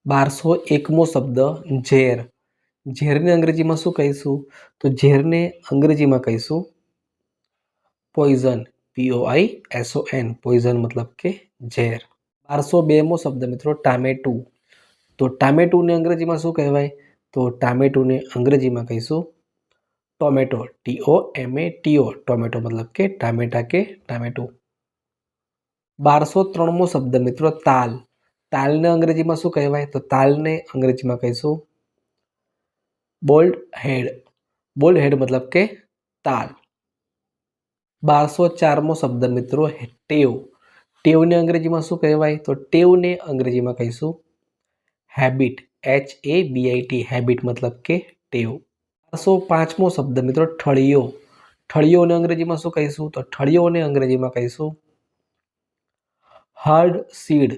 1201મો શબ્દ ઝેર. ઝેરને અંગ્રેજીમાં શું કહીશું? તો ઝેરને અંગ્રેજીમાં કહીશું પોઈઝન. POISON. પોઈઝન મતલબ કે ઝેર. 1202મો શબ્દ મિત્રો ટામેટું. તો ટામેટુને અંગ્રેજીમાં શું કહેવાય? તો ટામેટુને અંગ્રેજીમાં કહીશું ટોમેટો. TOMATO. ટોમેટો મતલબ કે ટામેટા કે ટામેટું. 1203મો શબ્દ મિત્રો તાલ. તાલને અંગ્રેજીમાં શું કહેવાય? તો તાલને અંગ્રેજીમાં કહીશું બોલ્ડ હેડ. બોલ્ડ હેડ મતલબ કે તાલ. 1204મો શબ્દ મિત્રો ટેવ. ટેવને અંગ્રેજીમાં શું કહેવાય? તો ટેવને અંગ્રેજીમાં કહીશું હેબિટ. HABIT. હેબિટ મતલબ કે ટેવ. 1205મો શબ્દ મિત્રો ઠળિયો. ઠળિયોને અંગ્રેજીમાં શું કહીશું? તો ઠળિયોને અંગ્રેજીમાં કહીશું hard seed.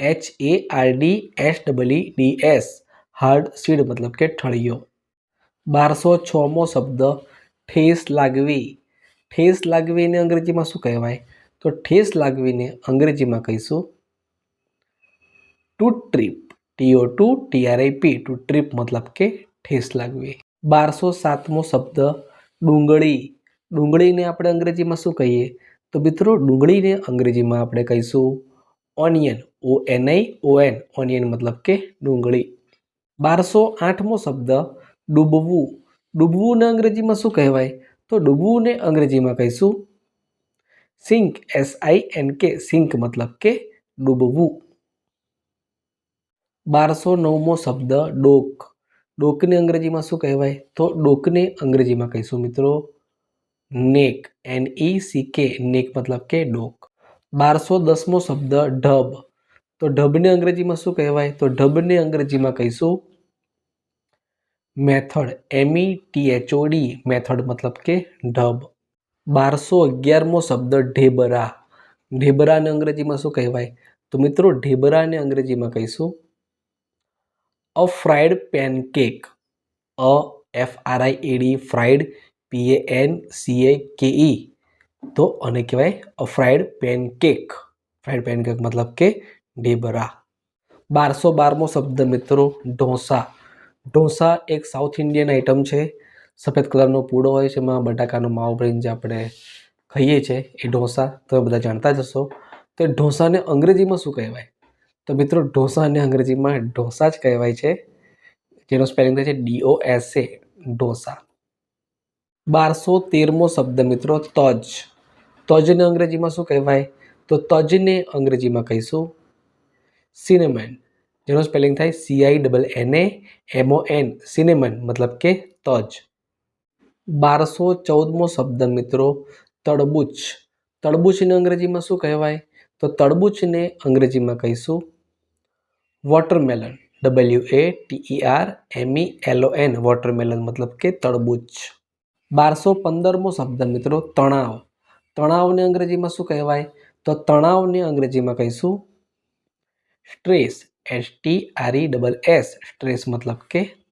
HARDSEEDS. Hard seed મતલબ કે ઠળિયો. 1206મો શબ્દ ઠેસ લાગવી. ઠેસ લાગવીને અંગ્રેજીમાં શું કહેવાય? તો ઠેસ લાગવીને અંગ્રેજીમાં કહીશું two trip. TO2TRIP. Two trip મતલબ કે ઠેસ લાગવી. 1207મો શબ્દ ડુંગળી. ડુંગળીને આપણે અંગ્રેજીમાં શું કહીએ? તો મિત્રો ડુંગળીને અંગ્રેજીમાં આપણે કહીશું ઓનિયન. ONION. ઓનિયન મતલબ કે ડુંગળી. 1208મો શબ્દ ડૂબવું. ડૂબવુંને અંગ્રેજીમાં શું કહેવાય? તો ડૂબવુંને અંગ્રેજીમાં કહીશું સિંક. SINK. સિંક મતલબ કે ડૂબવું. 1209મો શબ્દ ડોક. ડોકને અંગ્રેજીમાં શું કહેવાય? તો ડોકને અંગ્રેજીમાં કહીશું મિત્રો નેક. NECK. નેક મતલબ કે ડોક. 1210મો શબ્દ ઢબ. તો ઢબને અંગ્રેજીમાં શું કહેવાય? તો ઢબને અંગ્રેજીમાં કહીશું મેથડ. METHOD. મેથડ મતલબ કે ઢબ. 1211મો શબ્દ ઢેબરા. ઢેબરાને અંગ્રેજીમાં શું કહેવાય? તો મિત્રો ઢેબરાને અંગ્રેજીમાં કહીશું a fried pancake. FRIED. Fried. PANCAKE. તો આને કહેવાય a fried pancake. Fried pancake મતલબ કે ઢેબરા. 1212મો શબ્દ મિત્રો ઢોસા. ઢોસા એક સાઉથ ઇન્ડિયન આઇટમ છે. સફેદ કલરનો પૂડો હોય છે, એમાં બટાકાનો માવો ભરીને જે આપણે ખાઈએ છીએ એ ઢોસા તમે બધા જાણતા જ હશો. તો ઢોસાને અંગ્રેજીમાં શું કહેવાય? તો મિત્રો ઢોસાને અંગ્રેજીમાં ઢોસા જ કહેવાય છે, જેનો સ્પેલિંગ થાય છે DOSA. ઢોસા. 1213મો શબ્દ મિત્રો તજ. તજને અંગ્રેજીમાં શું કહેવાય? તો તજને અંગ્રેજીમાં કહીશું સિનેમન, જેનો સ્પેલિંગ થાય CINNAMON. સિનેમન મતલબ કે તજ. 1214મો શબ્દ મિત્રો તડબૂચ. તડબૂચને અંગ્રેજીમાં શું કહેવાય? તો તડબૂચને અંગ્રેજીમાં કહીશું વોટરમેલન. WATERMELON. વોટરમેલન મતલબ કે તડબૂચ. 1215મો શબ્દ મિત્રો તણાવ. તણાવને અંગ્રેજીમાં શું કહેવાય? તો તણાવને અંગ્રેજીમાં કહીશું સ્ટ્રેસ. STRESS. સ્ટ્રેસ મતલબ કે